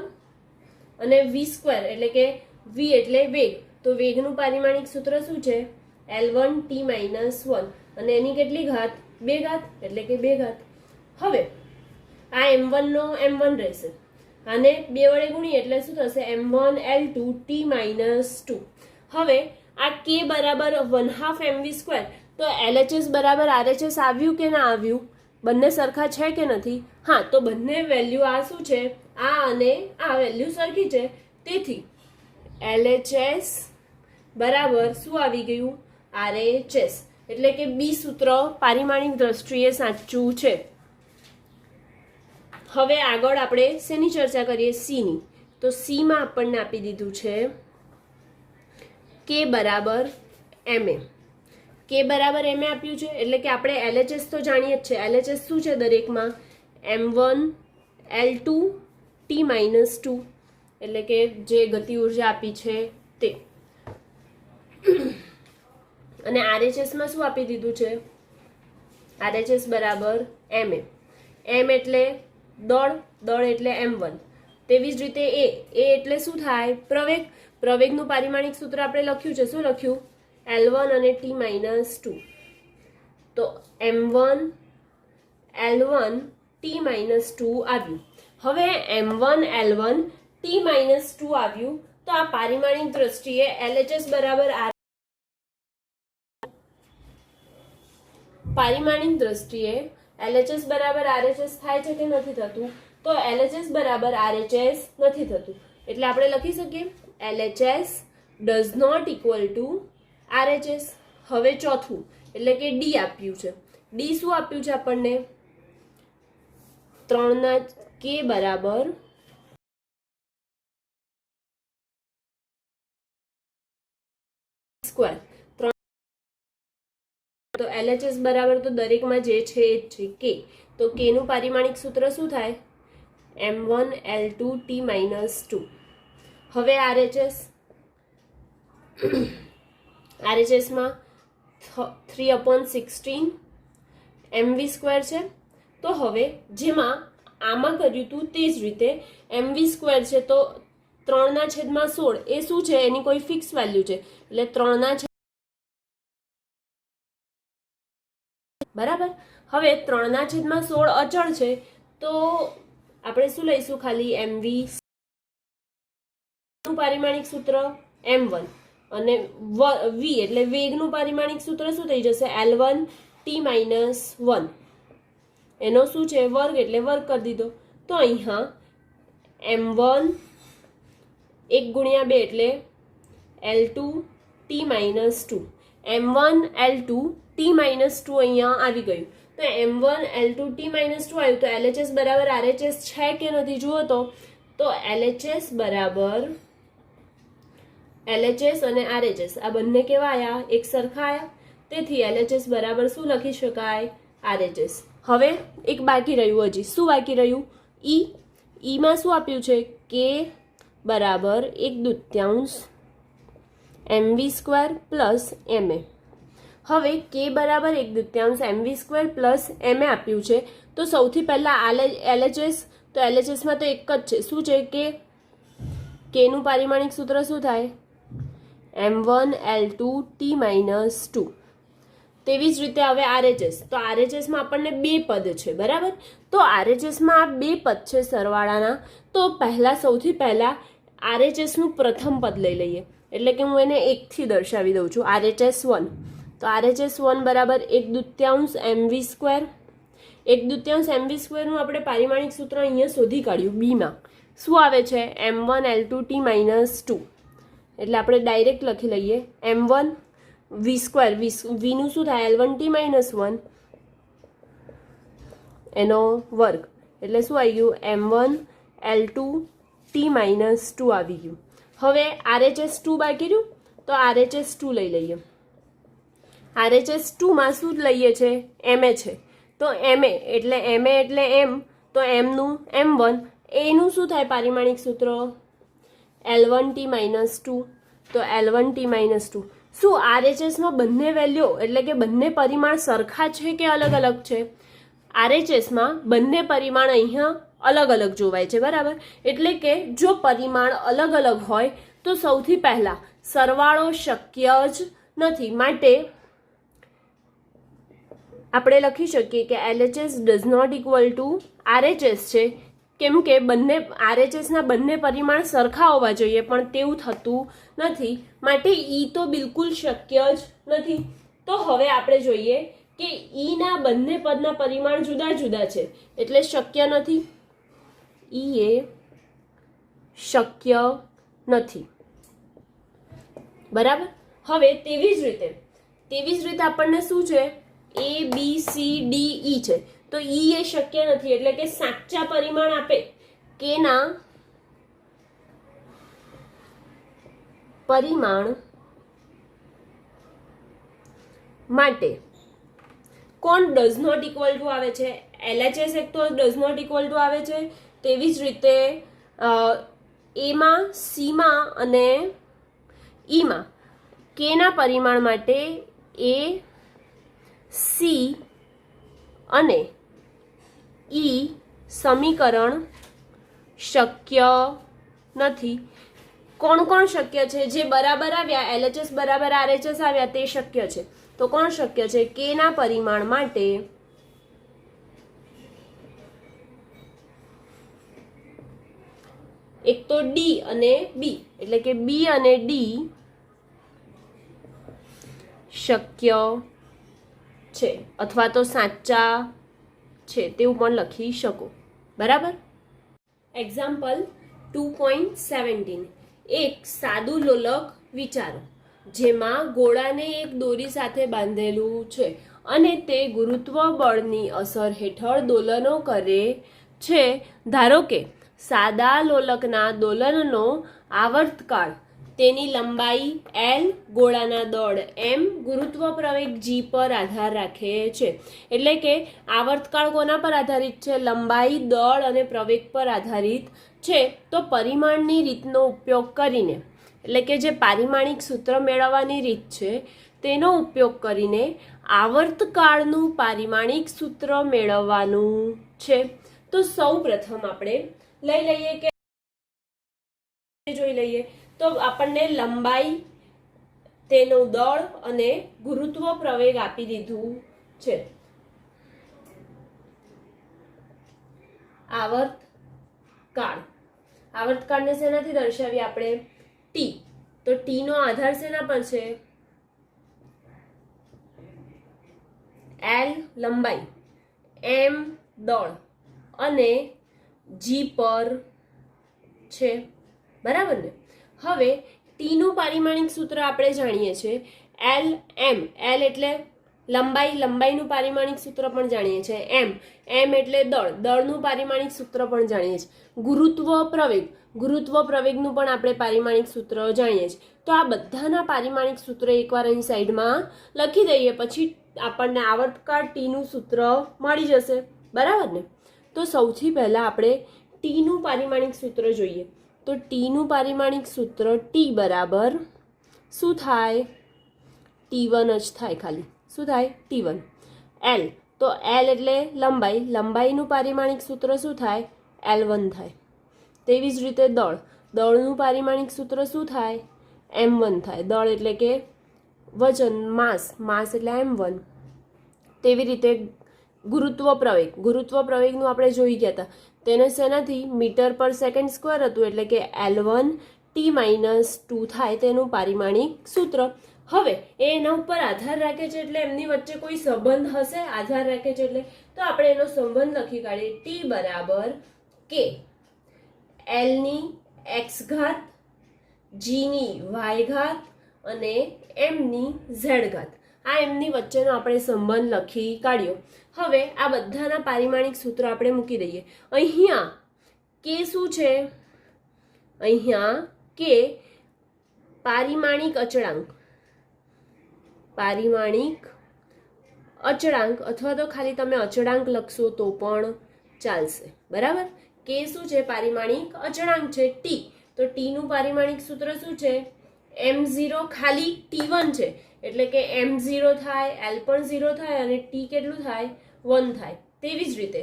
અને v² એટલે કે v એટલે વેગ. તો વેગનું પારિમાણિક સૂત્ર શું છે? L1t-1 અને એની કેટલી ઘાત? 2 ઘાત એટલે કે 2 ઘાત. હવે આ m1 નો m1 રહેશે અને 2 વડે ગુણીએ એટલે શું થશે? m1L2t-2. હવે આ k બરાબર 1/2 mv². તો LHS બરાબર RHS આવ્યું કે ના આવ્યું? બંને સરખા છે કે નથી? હા, તો બંને વેલ્યુ આ શું છે? આ અને આ વેલ્યુ સરખી છે. તેથી LHS બરાબર શું આવી ગયું? RHS. એટલે કે બી સૂત્ર પારિમાણિક દ્રષ્ટિએ સાચું છે. હવે આગળ આપણે શેની ચર્ચા કરીએ? સી ની. તો સી માં આપણને આપી દીધું છે k બરાબર ma. k બરાબર ma આપ્યું છે એટલે કે આપણે LHS તો જાણીએ જ છે. LHS શું છે દરેકમાં? m1L2t-2 એટલે કે જે ગતિ ઉર્જા આપી છે તે. અને RHS માં શું આપી દીધું છે? RHS બરાબર ma. m એટલે દળ, દળ એટલે m1. તેવી જ રીતે a એટલે શું થાય? પ્રવેગ. પ્રવેગનું પારિમાણિક સૂત્ર આપણે લખ્યું છે. શું લખ્યું? L1 અને t-2. તો m1L1t-2 આવ્યું. હવે m1L1 t-2 આવ્યું તો આ પારિમાણિક દ્રષ્ટિએ LHS બરાબર પારિમાણિક દ્રષ્ટિએ LHS બરાબર RHS થાય છે કે નથી થતું? તો LHS બરાબર RHS નથી થતું એટલે આપણે લખી શકીએ LHS does not equal to RHS. હવે ચોથું એટલે કે D આપ્યું છે. D શું આપ્યું છે આપણને? 3 k બરાબર સ્ક્વેર. તો LHS બરાબર તો દરેકમાં જે છે એ જ છે k. તો k નું પારિમાણિક સૂત્ર શું થાય? m1L2t-2. હવે RHS માં 3/16 mv² છે. તો હવે જેમાં આમાં કર્યું હતું તે જ રીતે mv² છે તો 3/16 એ શું છે? એની કોઈ ફિક્સ વેલ્યુ છે એટલે 3 બરાબર. હવે 3/16 અચળ છે તો આપણે શું લઈશું? ખાલી mv નું પારિમાણિક સૂત્ર m1 અને v એટલે વેગનું પારિમાણિક સૂત્ર શું થઈ જશે? L1t-1. એનો શું છે? વર્ગ એટલે વર્ગ કરી દીધો. તો અહીંયા m1 1 ગુણ્યા 2 એટલે L2t-2. m1L2t-2 અહીંયા આવી ગયું. તો m1L2t-2 આવ્યું તો LHS બરાબર RHS છે કે નથી? જુઓ તો LHS બરાબર LHS અને RHS આ બંને કેવા આયા? એક સરખા આયા. તેથી LHS બરાબર શું લખી શકાય? RHS. હવે એક બાકી રહ્યું. હજી શું બાકી રહ્યું? E માં શું આપ્યું છે? k બરાબર 1/2 mv² પ્લસ ma. હવે કે બરાબર 1/2 mv² પ્લસ એમ આપ્યું છે, તો સૌથી પહેલાં LHS, તો LHSમાં તો એક જ છે, શું છે કે કેનું પારિમાણિક સૂત્ર શું થાય, m1 l2 t - 2. તેવી જ રીતે હવે RHS, તો RHSમાં આપણને બે પદ છે, બરાબર. તો RHSમાં આ બે પદ છે સરવાળાના, તો સૌથી પહેલાં RHSનું પ્રથમ પદ લઈ લઈએ, એટલે કે હું એને 1 થી દર્શાવી દઉં છું, RHS1. તો RHS1 બરાબર 1/2 mv². 1/2 mv²નું આપણે પારિમાણિક સૂત્ર અહીંયા શોધી કાઢ્યું. બીમાં શું આવે છે, m1 l2 t - 2. એટલે આપણે ડાયરેક્ટ લખી લઈએ m1 v², vનું શું થાય, l1 t - 1 એનો વર્ગ, એટલે શું આવી ગયું, m1 l2 t - 2 આવી ગયું. હવે RHS2 બાકી રહ્યું, તો RHS2 લઈ લઈએ. RHS2માં શું લઈએ છે, MA છે, તો MA એટલે M, તો Mનું m1, એનું શું થાય પારિમાણિક સૂત્ર, l1 t - 2, તો l1 t - 2. શું RHSમાં બંને વેલ્યુ એટલે કે બંને પરિમાણ સરખા છે કે અલગ અલગ છે, RHSમાં બંને પરિમાણ અહીંયા અલગ અલગ જોવાય છે, બરાબર. એટલે કે જો પરિમાણ અલગ અલગ હોય તો સૌથી પહેલા સરવાળો શક્ય જ નથી, માટે આપણે લખી શકીએ કે LHS does not equal to RHS છે, કેમ કે RHSના બંને પરિમાણ સરખા હોવા જોઈએ, પણ તેવું થતું નથી, માટે તો બિલકુલ શક્ય જ નથી. તો હવે આપણે જોઈએ કે ના બંને પદના પરિમાણ જુદા જુદા છે, એટલે શક્ય નથી, એ શક્ય નથી, બરાબર. હવે તેવી જ રીતે આપણને શું છે, ABCDE છે, તો એ શક્ય નથી, એટલે કે સાચા પરિમાણ આપે કેના પરિમાણ માટે કોણ ડઝ નોટ ઇક્વલ ટુ આવે છે, LHS એક તો ડઝ નોટ ઇક્વલ ટુ આવે છે, તેવી જ રીતે એમાં, સીમાં અને ઈમાં કેના પરિમાણ માટે A, C અને ઈ સમીકરણ શક્ય નથી. કોણ શક્ય છે, જે બરાબર આવ્યા, LHS બરાબર RHS આવ્યા તે શક્ય છે. તો કોણ શક્ય છે, કેના પરિમાણ માટે એક તો D અને B, એટલે કે B અને D શક્ય છે અથવા તો સાચા છે તેવું પણ લખી શકો, બરાબર. એક્ઝામ્પલ 2.17. એક સાદું લોલક વિચારો, જેમાં ગોળાને એક દોરી સાથે બાંધેલું છે અને તે ગુરુત્વ બળની અસર હેઠળ દોલનો કરે છે. ધારો કે સાદા લોલકના દોલનનો આવર્તકાળ, તેની લંબાઈ L, ગોળાના દળ M, ગુરુત્વ પ્રવેગ G પર આધાર રાખે છે. એટલે કે આવર્તકાળ કોના પર આધારિત છે, લંબાઈ, દળ અને પ્રવેગ પર આધારિત છે. તો પરિમાણની રીતનો ઉપયોગ કરીને, એટલે કે જે પારિમાણિક સૂત્ર મેળવવાની રીત છે તેનો ઉપયોગ કરીને આવર્તકાળનું પારિમાણિક સૂત્ર મેળવવાનું છે. તો સૌ પ્રથમ આપણે લઈ લઈએ કે જોઈ લઈએ, તો આપણને લંબાઈ, તેનું દળ અને ગુરુત્વ પ્રવેગ આપી દીધું છે. આવર્તકાળને શેનાથી દર્શાવીએ આપણે, T. તો T નો આધાર શેના પર છે, L લંબાઈ, M દળ અને G પર છે, બરાબર ને. હવે T નું પારિમાણિક સૂત્ર આપણે જાણીએ છીએ, L એટલે લંબાઈનું પારિમાણિક સૂત્ર પણ જાણીએ છીએ, M એટલે દળનું પારિમાણિક સૂત્ર પણ જાણીએ છીએ, ગુરુત્વ પ્રવેગનું પણ આપણે પારિમાણિક સૂત્ર જાણીએ છીએ. તો આ બધાના પારિમાણિક સૂત્ર એકવાર અહીં સાઈડમાં લખી દઈએ, પછી આપણને આવર્તકાળ T નું સૂત્ર મળી જશે, બરાબર ને. તો સૌથી પહેલા આપણે T નું પારિમાણિક સૂત્ર જોઈએ. તો T નું પારિમાણિક સૂત્ર T બરાબર શું થાય, T1 જ થાય ખાલી. શું થાય T1. L તો L એટલે લંબાઈ, લંબાઈનું પારિમાણિક સૂત્ર શું થાય L1 થાય. તેવી જ રીતે દળ, દળનું પારિમાણિક સૂત્ર શું થાય M1 થાય. દળ એટલે કે વજન, માસ, માસ એટલે M1. તેવી રીતે ગુરુત્વ પ્રવેગ, ગુરુત્વ પ્રવેગનું આપણે જોઈ ગયા હતા, તેને શેનાથી મીટર પર સેકન્ડ સ્ક્વેર હતું એટલે કે L1 T-2 થાય તેનું પારિમાણિક સૂત્ર. હવે એ એના ઉપર આધાર રાખે છે એટલે એમની વચ્ચે કોઈ સંબંધ હશે, આધાર રાખે છે એટલે તો આપણે એનો સંબંધ લખી કાઢીએ. T બરાબર K L ની x ઘાત, G ની y ઘાત અને M ની z ઘાત. આ એમની વચ્ચેનો આપણે સંબંધ લખી કાઢ્યો. હવે આ બધાના પારિમાણિક સૂત્ર આપણે મૂકી દઈએ. અહીંયા K શું છે, અહીંયા K પારિમાણિક અચળાંક, પારિમાણિક અચળાંક અથવા તો ખાલી તમે અચળાંક લખશો તો પણ ચાલશે. બરાબર, K શું છે પારિમાણિક અચળાંક છે. T તો T નું પારિમાણિક સૂત્ર શું છે M0, ખાલી T1 છે એટલે કે M0 થાય, L પણ 0 થાય અને T કેટલું થાય 1 થાય. તેવી જ રીતે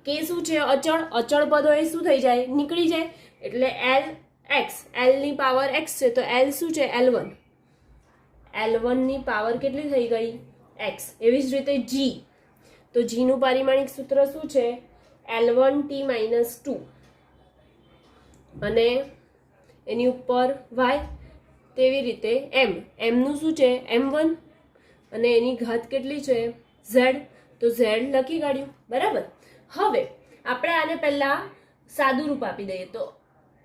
K શું છે અચળ, અચળ પદો એ શું થઈ જાય નીકળી જાય એટલે L ની પાવર x છે તો L શું છે L1 ની પાવર કેટલી થઈ ગઈ x. એવી જ રીતે G તો G નું પારિમાણિક સૂત્ર શું છે L1 T-2 અને એની ઉપર y. તેવી રીતે M નું શું છે M1 અને એની ઘાત કેટલી છે z, તો z લખી કાઢ્યું. બરાબર, હવે આપણે આને પહેલા સાદું રૂપ આપી દઈએ તો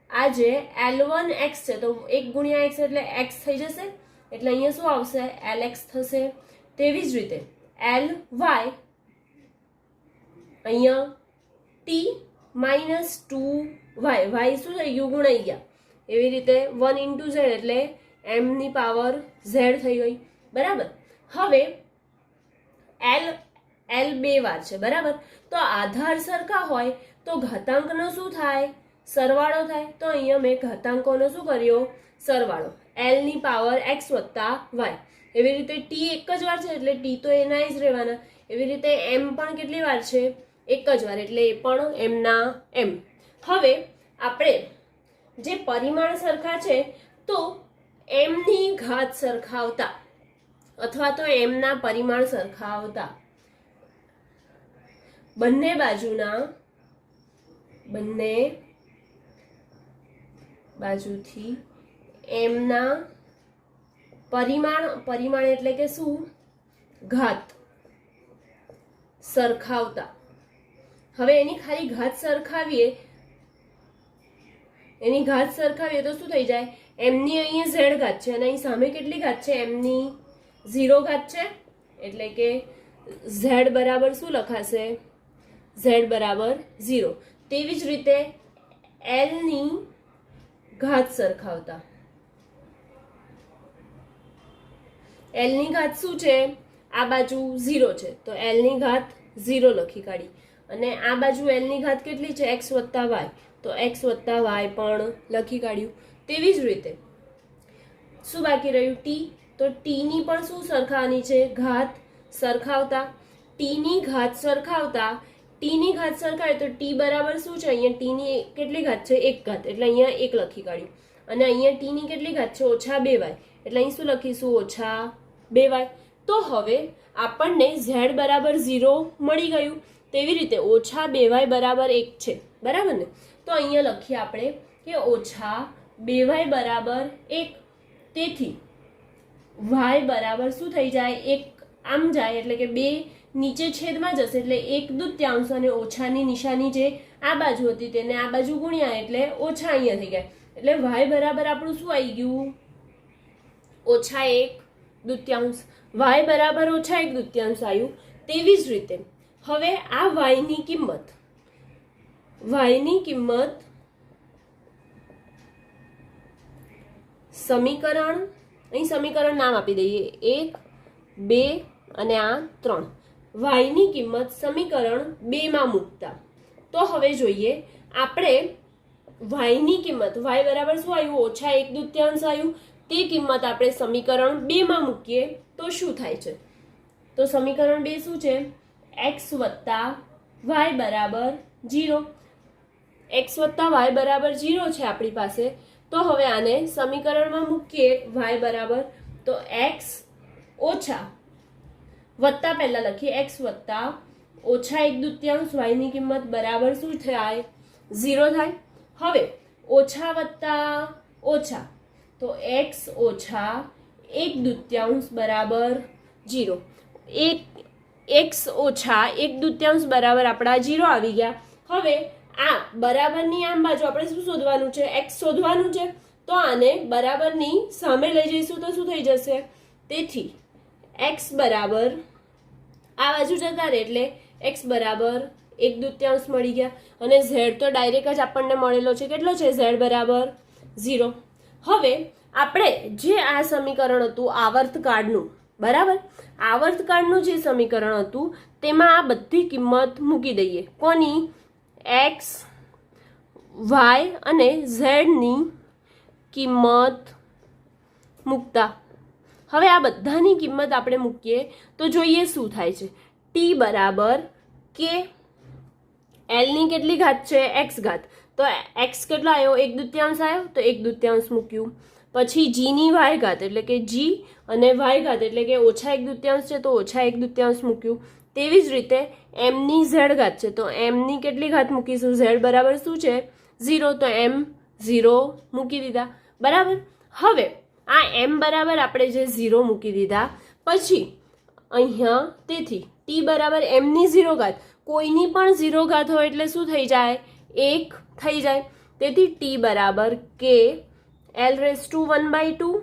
આ જે L1 x છે તો 1 ગુણ્યા x એટલે x થઈ જશે એટલે અહીંયા શું આવશે Lx થશે. તેવી જ રીતે Ly અહીંયા T-2y, y શું થઈ ગયું ગુણાઈ ગયા. એવી રીતે 1 × z એટલે m ની પાવર z થઈ ગઈ. બરાબર, હવે L બે વાર છે. બરાબર, તો આધાર સરખા હોય તો ઘાતાંકનો શું થાય સરવાળો થાય. તો અહીંયા મેં ઘાતાંકોનો શું કર્યો સરવાળો, L ની પાવર x વત્તા y. એવી રીતે T એક જ વાર છે એટલે T તો એના જ રહેવાના. એવી રીતે M પણ કેટલી વાર છે એક જ વાર એટલે એ પણ એમના m. હવે આપણે જે પરિમાણ સરખા છે તો m ની ઘાત સરખાવતા અથવા તો m ના પરિમાણ સરખાવતા બંને બાજુથી m ના પરિમાણ એટલે કે શું ઘાત સરખાવતા. હવે એની ખાલી ઘાત સરખાવીએ, એની ઘાત સરખાવીએ તો શું થઈ જાય m ની અહીંયા z ઘાત છે અને અહીં સામે કેટલી ઘાત છે m ની 0 ઘાત છે એટલે કે z બરાબર શું લખાશે z બરાબર 0. તેવી જ રીતે L ની ઘાત સરખાવતા, L ની ઘાત શું છે આ બાજુ 0 છે તો L ની ઘાત 0 લખી કાઢી અને આ બાજુ L ની ઘાત કેટલી છે x વત્તા y તો x વત્તા y પણ લખી કાઢ્યું. તેવી જ રીતે શું બાકી રહ્યું T, તો T ની પણ શું સરખાવવાની છે ઘાત સરખાવતા. T ની ઘાત સરખાવતા, T ની ઘાત સરખાવે તો T બરાબર શું છે અહીંયા T ની કેટલી ઘાત છે 1 ઘાત એટલે અહીંયા 1 લખી કાઢ્યું અને અહીંયા T ની કેટલી ઘાત છે -2y એટલે અહીં શું લખીશું -2y. તો હવે આપણને z બરાબર 0 મળી ગયું. તેવી રીતે -2y બરાબર 1 છે. બરાબર ને, તો અહીંયા લખીએ આપણે કે -2y બરાબર 1. તેથી y બરાબર શું થઈ જાય 1 આમ જાય એટલે કે 2 નીચે છેદમાં જશે એટલે 1/2 અને ઓછાની નિશાની જે આ બાજુ હતી તેને આ બાજુ ગુણ્યા એટલે ઓછા અહીંયા થઈ ગયા એટલે y બરાબર આપણું શું આવી ગયું -1/2. y બરાબર -1/2 આવ્યું. તેવી જ રીતે હવે આ y ની કિંમત સમીકરણ, અહીં સમીકરણ નામ આપી દઈએ 1, 2 અને આ 3. y ની કિંમત સમીકરણ 2 માં મૂકતા તો હવે જોઈએ આપણે y ની કિંમત, y બરાબર શું આવ્યું -1/2 આવ્યું, તે કિંમત આપણે સમીકરણ 2 માં મૂકીએ તો શું થાય છે તો સમીકરણ 2 શું છે? x વત્તા y બરાબર 0. x વત્તા y બરાબર 0 છે આપણી પાસે. તો હવે આને સમીકરણમાં મૂકીએ y બરાબર, તો x ઓછા વત્તા પહેલા લખીએ x વત્તા ઓછા 1/2 y ની કિંમત બરાબર શું થાય? 0 થાય. હવે ઓછા વત્તા ઓછા, તો x ઓછા 1/2 બરાબર 0. x ઓછા 1/2 બરાબર આપણા 0 આવી ગયા. હવે આ બરાબરની આમ બાજુ આપણે શું શોધવાનું છે? x શોધવાનું છે. તો આને બરાબરની સામે લઈ જઈશું તો શું થઈ જશે? તેથી x બરાબર આ બાજુ જતા રહે એટલે x બરાબર 1/2 મળી ગયા. અને z તો ડાયરેક્ટ જ આપણને મળેલો છે. કેટલો છે? z બરાબર 0. હવે આપણે જે આ સમીકરણ હતું આવર્તકાળનું, બરાબર, આવર્તકાળનું જે સમીકરણ હતું તેમાં આ બધી કિંમત મૂકી દઈએ. કોની? x, y અને z ની કિંમત મૂકતા. હવે આ બધાની કિંમત આપણે મૂકીએ તો જોઈએ શું થાય છે. t બરાબર k, l ની કેટલી ઘાત છે? x ઘાત. તો x કેટલો આવ્યો? 1/2 આવ્યો, તો 1/2 મૂક્યું. પછી g ની y ઘાત એટલે કે g અને y ઘાત એટલે કે ઓછા 1/2 છે, તો ઓછા 1/2 મૂક્યું. તેવી જ રીતે m ની z ઘાત છે, તો m ની કેટલી ઘાત મૂકીશું? z બરાબર શું છે? 0, તો m 0 મૂકી દીધા. બરાબર. હવે આ m બરાબર આપણે જે 0 મૂકી દીધા, પછી અહીંયા તેથી t બરાબર m ની 0 ઘાત. કોઈની પણ 0 ઘાત હોય એટલે શું થઈ જાય? 1 થઈ જાય. તેથી t બરાબર k l/1/2,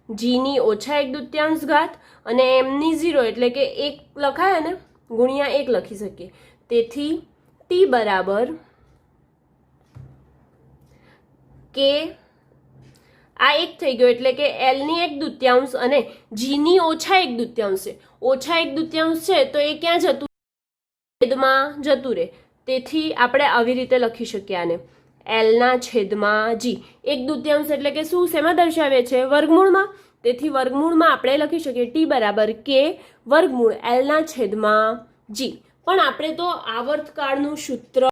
g ની ઓછા 1/2 ઘાત અને m ની 0 એટલે કે 1 લખાય ને, ગુણ્યા 1 લખી શકીએ. તેથી t બરાબર k, આ 1 થઈ ગયો એટલે કે l ની 1/2 અને g ની ઓછા 1/2 છે. ઓછા 1/2 છે તો એ ક્યાં જતું? છેદમાં જતું રહે. તેથી આપણે આવી રીતે લખી શકીએ આને l ના છેદમાં g. 1/2 એટલે કે શું? શેમાં દર્શાવે છે? વર્ગમૂળમાં. તેથી વર્ગમૂળમાં આપણે લખી શકીએ t બરાબર k વર્ગમૂળ l ના છેદમાં g. પણ આપણે તો આવર્તકાળનું સૂત્ર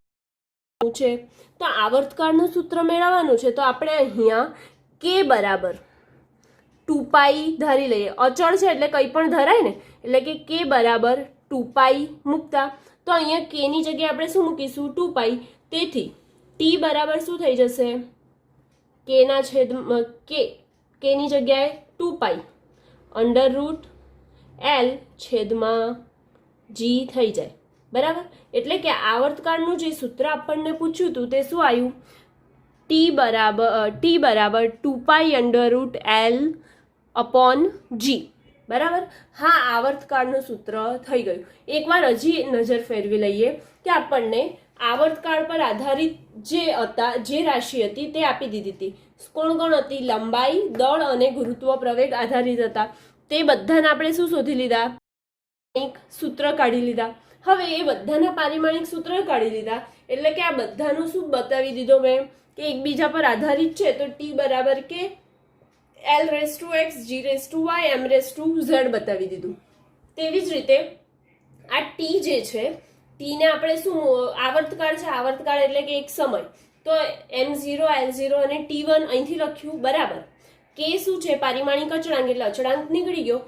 છે, તો આવર્તકાળનું સૂત્ર મેળવવાનું છે. તો આપણે અહીંયા k બરાબર 2π ધારી લઈએ. અચળ છે એટલે કંઈ પણ ધરાય ને, એટલે કે k બરાબર 2π મૂકતા. તો અહીંયા k ની જગ્યાએ આપણે શું મૂકીશું? 2π. તેથી t બરાબર શું થઈ જશે? k ના છેદમાં k ની જગ્યાએ 2π √l છેદમાં g થઈ જાય. બરાબર. એટલે કે આવર્તકાળનું જે સૂત્ર આપણને પૂછ્યું હતું તે શું આવ્યું? t બરાબર 2π √l/g. બરાબર. હા, આવર્તકાળનું સૂત્ર થઈ ગયું. એકવાર હજી નજર ફેરવી લઈએ કે આપણને આવર્તકાળ પર આધારિત જે રાશિ હતી તે આપી દીધી હતી. કોણ કોણ હતી? લંબાઈ, દળ અને ગુરુત્વ પ્રવેગ આધારિત હતા. તે બધાને આપણે શું શોધી લીધા? સૂત્ર કાઢી લીધા. હવે એ બધાના પારિમાણિક સૂત્ર કાઢી લીધા એટલે કે આ બધાનું શું બતાવી દીધો મેં કે એકબીજા પર આધારિત છે. તો t બરાબર કે l/x, g/y, m/z બતાવી દીધું. તેવી જ રીતે આ t જે છે, t ને આપણે શું આવર્તકાળ છે, આવર્તકાળ એટલે કે એક સમય. તો m0, l0 અને t1 અહીંથી લખ્યું. બરાબર. k શું છે? પારિમાણિક અચળાંક એટલે અચળાંક નીકળી ગયો.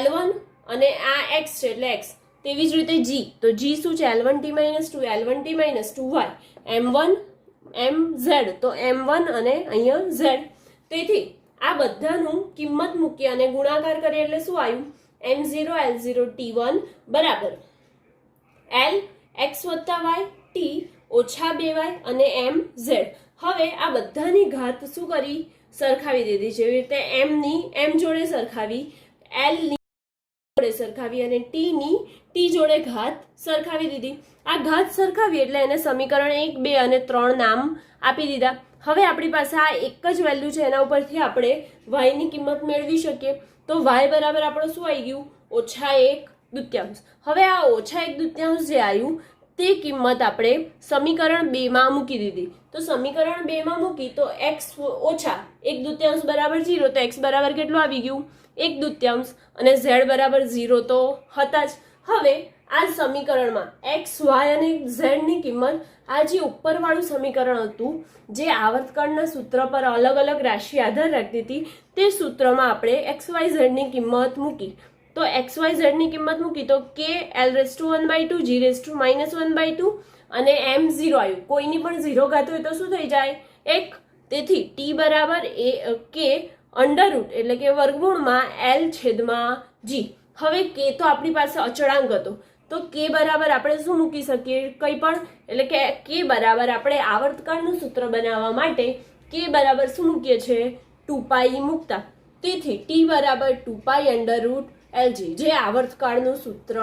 l1 અને આ x છે એટલે x. તેવી જ રીતે g, તો g શું છે? l1t - 2, l1t - 2y, m1 mz, તો m1 અને અહીંયા z. તેથી આ બધાનું કિંમત મૂકી અને ગુણાકાર કરીએ એટલે શું આવ્યું? m0 l0 t1 બરાબર l x + y t ઓછા 2y અને mz. હવે આ બધાની ઘાત શું કરી? સરખાવી દીધી. જેવી રીતે m ની m જોડે સરખાવી, l ની જોડે સરખાવી અને t ની t જોડે ઘાત સરખાવી દીધી. આ ઘાત સરખાવી એટલે એને સમીકરણ 1, 2 અને 3 નામ આપી દીધા. હવે આપણી પાસે આ એક જ વેલ્યુ છે, એના ઉપરથી આપણે y ની કિંમત મેળવી શકીએ. તો y બરાબર આપણો શું આવી ગયું? -1/2. હવે આ -1/2 જે આવ્યું તે કિંમત આપણે સમીકરણ 2 માં મૂકી દીધી. તો સમીકરણ 2 માં મૂકી તો x ઓછા 1/2 બરાબર 0, તો x બરાબર કેટલું આવી ગયું 1/2, અને z બરાબર 0 તો હતા જ. હવે આ સમીકરણમાં x, y અને z ની કિંમત, આ જે ઉપરવાળું સમીકરણ હતું જે આવર્તકાળના સૂત્ર પર અલગ અલગ રાશિ આધાર રાખતી હતી, તે સૂત્રમાં આપણે xyz ની કિંમત મૂકી. તો xyz ની કિંમત મૂકી તો k l/1/2 g−1/2 અને m 0 આવ્યું. કોઈની પણ 0 ઘાત હોય તો શું થઈ જાય 1. તેથી t બરાબર k અંડરરૂટ એટલે કે વર્ગમૂળમાં l/g. હવે k તો આપણી પાસે અચળાંક હતો, તો k બરાબર આપણે શું મૂકી શકીએ કંઈ પણ, એટલે કે k બરાબર આપણે આવર્તકાળનું સૂત્ર બનાવવા માટે k બરાબર શું મૂકીએ છીએ 2π મૂકતા. તેથી t બરાબર 2π √lg જે આવર્તકાળનું સૂત્ર